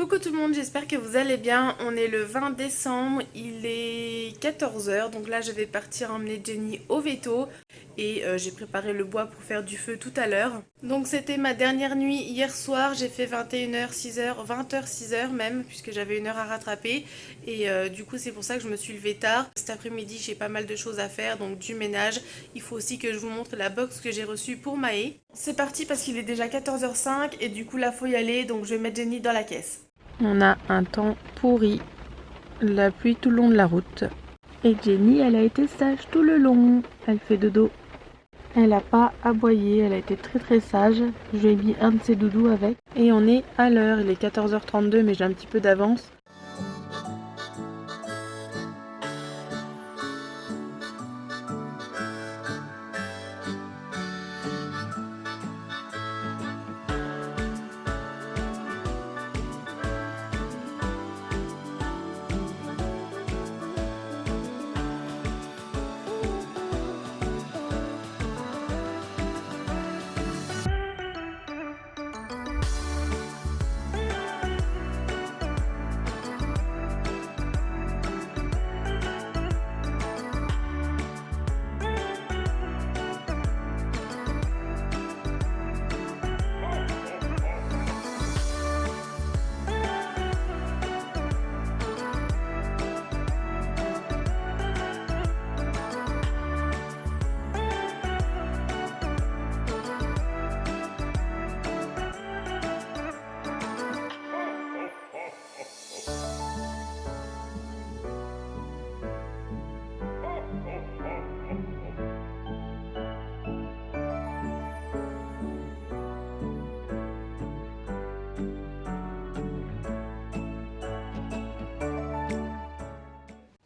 Coucou tout le monde, j'espère que vous allez bien. On est le 20 décembre, il est 14 heures. Donc là je vais partir emmener Jenny au veto et j'ai préparé le bois pour faire du feu tout à l'heure. Donc c'était ma dernière nuit hier soir, j'ai fait 21h, 6h, 20h, 6h même puisque j'avais une heure à rattraper et du coup c'est pour ça que je me suis levée tard. Cet après-midi j'ai pas mal de choses à faire, donc du ménage. Il faut aussi que je vous montre la box que j'ai reçue pour Maë. C'est parti parce qu'il est déjà 14h05 et du coup là faut y aller, donc je vais mettre Jenny dans la caisse. On a un temps pourri, la pluie tout le long de la route. Et Jenny, elle a été sage tout le long. Elle fait dodo. Elle a pas aboyé, elle a été très très sage. Je lui ai mis un de ses doudous avec. Et on est à l'heure, il est 14h32 mais j'ai un petit peu d'avance.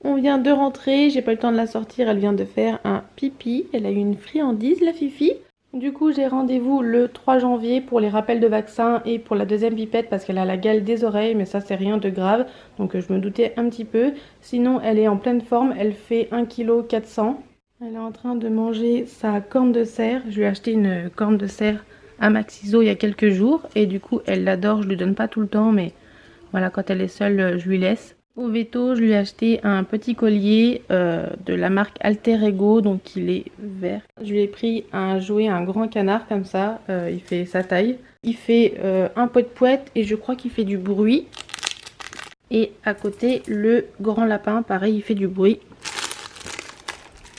On vient de rentrer, j'ai pas eu le temps de la sortir, elle vient de faire un pipi, elle a eu une friandise la Fifi. Du coup j'ai rendez-vous le 3 janvier pour les rappels de vaccin et pour la deuxième pipette parce qu'elle a la gale des oreilles mais ça c'est rien de grave donc je me doutais un petit peu. Sinon elle est en pleine forme, elle fait 1,4 kg. Elle est en train de manger sa corne de cerf, je lui ai acheté une corne de cerf à Maxiso il y a quelques jours et du coup elle l'adore, je lui donne pas tout le temps mais voilà quand elle est seule je lui laisse. Au veto, je lui ai acheté un petit collier de la marque Alter Ego, donc il est vert. Je lui ai pris un jouet, un grand canard comme ça, il fait sa taille. Il fait un poète-poète et je crois qu'il fait du bruit. Et à côté, le grand lapin, pareil, il fait du bruit.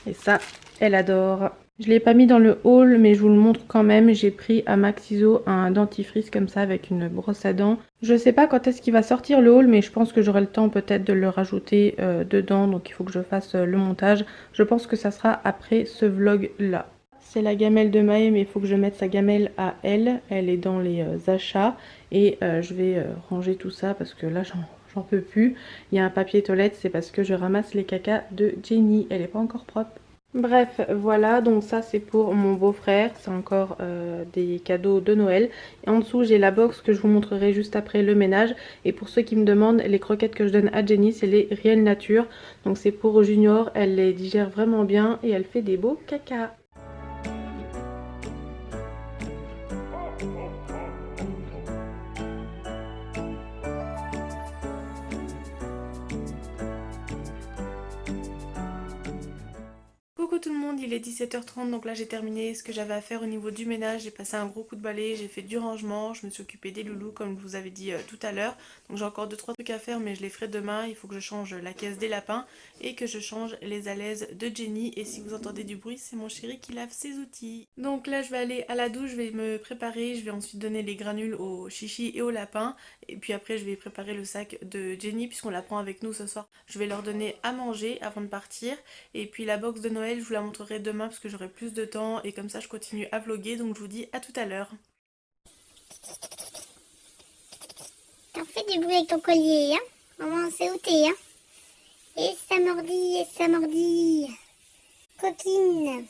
Et ça, elle adore. Je ne l'ai pas mis dans le haul, mais je vous le montre quand même. J'ai pris à Maxiso un dentifrice comme ça avec une brosse à dents. Je sais pas quand est-ce qu'il va sortir le haul, mais je pense que j'aurai le temps peut-être de le rajouter dedans. Donc il faut que je fasse le montage. Je pense que ça sera après ce vlog-là. C'est la gamelle de Maë, mais il faut que je mette sa gamelle à elle. Elle est dans les achats. Et je vais ranger tout ça parce que là, j'en peux plus. Il y a un papier toilette, c'est parce que je ramasse les cacas de Jenny. Elle n'est pas encore propre. Bref, voilà, donc ça c'est pour mon beau-frère, c'est encore des cadeaux de Noël. Et en dessous j'ai la box que je vous montrerai juste après le ménage. Et pour ceux qui me demandent, les croquettes que je donne à Jenny, c'est les Riel Nature. Donc c'est pour Junior, elle les digère vraiment bien et elle fait des beaux cacas. Coucou tout le monde, il est 17h30 donc là j'ai terminé ce que j'avais à faire au niveau du ménage, j'ai passé un gros coup de balai, j'ai fait du rangement, je me suis occupée des loulous comme je vous avais dit tout à l'heure. Donc j'ai encore 2-3 trucs à faire mais je les ferai demain, il faut que je change la caisse des lapins et que je change les alaises de Jenny et si vous entendez du bruit c'est mon chéri qui lave ses outils. Donc là je vais aller à la douche, je vais me préparer, je vais ensuite donner les granules aux chichis et aux lapins et puis après je vais préparer le sac de Jenny puisqu'on la prend avec nous ce soir. Je vais leur donner à manger avant de partir et puis la box de Noël je vous la montrerai demain parce que j'aurai plus de temps et comme ça je continue à vlogger donc je vous dis à tout à l'heure. T'en fais du bruit avec ton collier, hein? Maman, c'est ôté, hein? Et ça mordit. Coquine.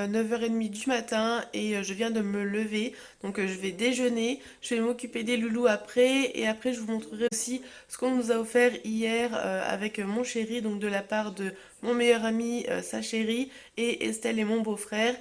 9h30 du matin et je viens de me lever. Donc je vais déjeuner, je vais m'occuper des loulous après et après je vous montrerai aussi ce qu'on nous a offert hier avec mon chéri, donc de la part de mon meilleur ami, sa chérie et Estelle et mon beau-frère.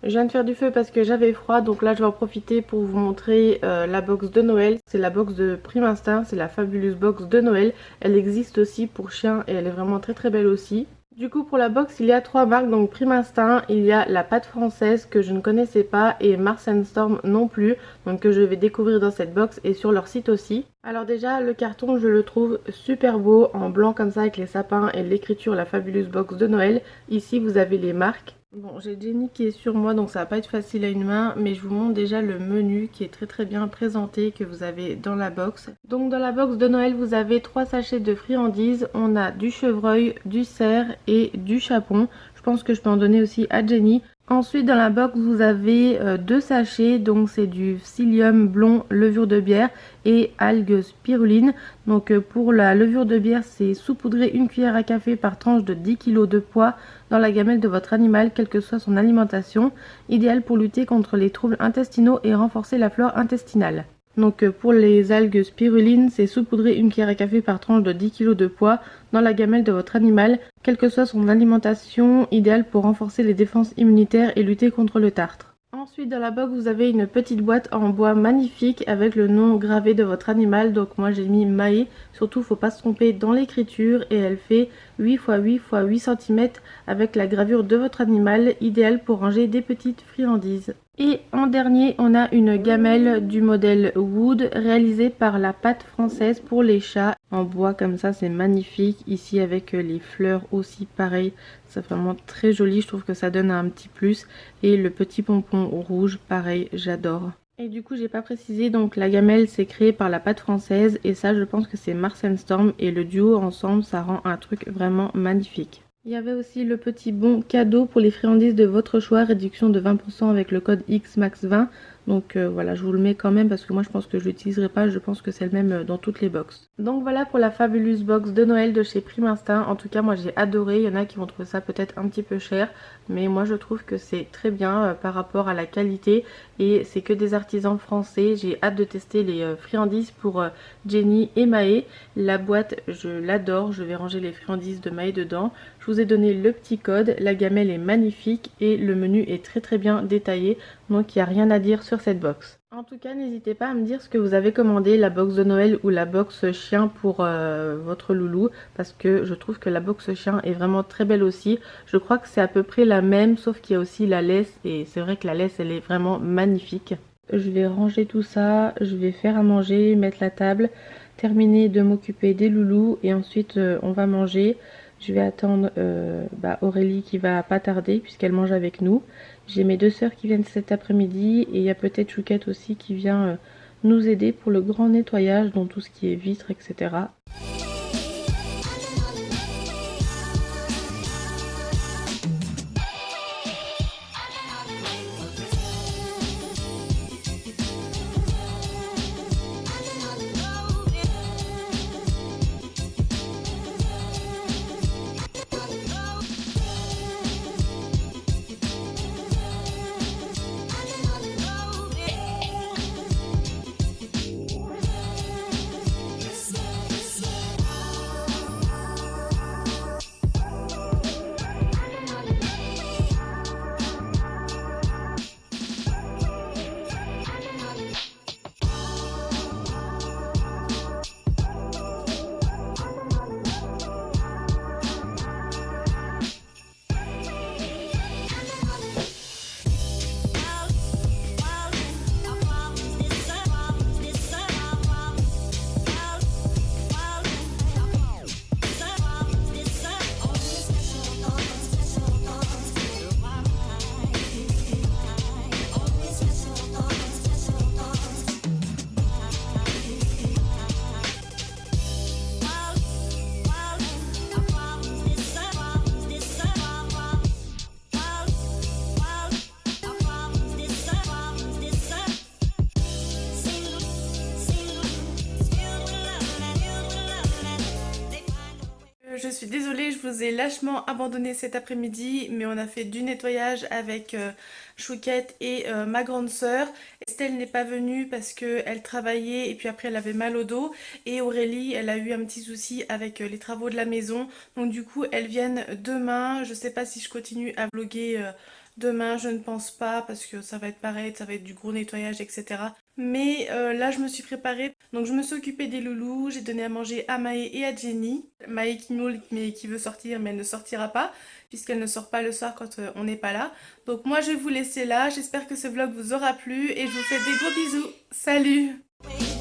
Je viens de faire du feu parce que j'avais froid, donc là je vais en profiter pour vous montrer la box de Noël. C'est la box de Prime Instinct, c'est la Fabulous Box de Noël. Elle existe aussi pour chiens et elle est vraiment très très belle aussi. Du coup pour la box il y a 3 marques, donc Prime Instinct, il y a la pâte française que je ne connaissais pas et Mars Storm non plus, donc que je vais découvrir dans cette box et sur leur site aussi. Alors déjà le carton je le trouve super beau en blanc comme ça avec les sapins et l'écriture la Fabulous Box de Noël. Ici vous avez les marques. Bon, j'ai Jenny qui est sur moi donc ça va pas être facile à une main, mais je vous montre déjà le menu qui est très très bien présenté que vous avez dans la box. Donc dans la box de Noël vous avez 3 sachets de friandises, on a du chevreuil, du cerf et du chapon. Je pense que je peux en donner aussi à Jenny. Ensuite dans la box vous avez 2 sachets, donc c'est du psyllium blond, levure de bière et algues spiruline. Donc pour la levure de bière c'est saupoudrer 1 cuillère à café par tranche de 10 kg de poids dans la gamelle de votre animal, quelle que soit son alimentation, idéal pour lutter contre les troubles intestinaux et renforcer la flore intestinale. Donc pour les algues spiruline, c'est saupoudrer 1 cuillère à café par tranche de 10 kg de poids dans la gamelle de votre animal, quelle que soit son alimentation, idéal pour renforcer les défenses immunitaires et lutter contre le tartre. Ensuite dans la box vous avez une petite boîte en bois magnifique avec le nom gravé de votre animal, donc moi j'ai mis Maé, surtout faut pas se tromper dans l'écriture et elle fait 8 x 8 x 8 cm avec la gravure de votre animal, idéal pour ranger des petites friandises. Et en dernier on a une gamelle du modèle Wood réalisée par la pâte française pour les chats en bois comme ça, c'est magnifique. Ici avec les fleurs aussi pareil, c'est vraiment très joli, je trouve que ça donne un petit plus. Et le petit pompon rouge pareil, j'adore. Et du coup j'ai pas précisé, donc la gamelle c'est créé par la pâte française et ça je pense que c'est Mars Storm et le duo ensemble ça rend un truc vraiment magnifique. Il y avait aussi le petit bon cadeau pour les friandises de votre choix, réduction de 20% avec le code XMAX20. Donc voilà, je vous le mets quand même parce que moi je pense que je l'utiliserai pas, je pense que c'est le même dans toutes les box. Donc voilà pour la Fabulous Box de Noël de chez Prime Instinct. En tout cas moi j'ai adoré, il y en a qui vont trouver ça peut-être un petit peu cher, mais moi je trouve que c'est très bien par rapport à la qualité et c'est que des artisans français. J'ai hâte de tester les friandises pour Jenny et Maë. La boîte je l'adore, je vais ranger les friandises de Maë dedans. Je vous ai donné le petit code, la gamelle est magnifique et le menu est très très bien détaillé, donc il n'y a rien à dire sur cette box. En tout cas n'hésitez pas à me dire ce que vous avez commandé, la box de Noël ou la box chien pour votre loulou, parce que je trouve que la box chien est vraiment très belle aussi. Je crois que c'est à peu près la même, sauf qu'il y a aussi la laisse et c'est vrai que la laisse elle est vraiment magnifique. Je vais ranger tout ça, je vais faire à manger, mettre la table, terminer de m'occuper des loulous et ensuite on va manger. Je vais attendre Aurélie qui va pas tarder puisqu'elle mange avec nous. J'ai mes 2 sœurs qui viennent cet après-midi et il y a peut-être Chouquette aussi qui vient nous aider pour le grand nettoyage, dans tout ce qui est vitres, etc. suis désolée, je vous ai lâchement abandonné cet après-midi, mais on a fait du nettoyage avec Chouquette et ma grande sœur. Estelle n'est pas venue parce qu'elle travaillait et puis après elle avait mal au dos. Et Aurélie, elle a eu un petit souci avec les travaux de la maison. Donc du coup, elles viennent demain. Je sais pas si je continue à vlogger demain, je ne pense pas parce que ça va être pareil, ça va être du gros nettoyage, etc. Mais là, je me suis préparée. Donc, je me suis occupée des loulous. J'ai donné à manger à Maë et à Jenny. Maë qui moule, mais qui veut sortir, mais elle ne sortira pas, puisqu'elle ne sort pas le soir quand on n'est pas là. Donc, moi, je vais vous laisser là. J'espère que ce vlog vous aura plu et je vous fais des gros bisous. Salut!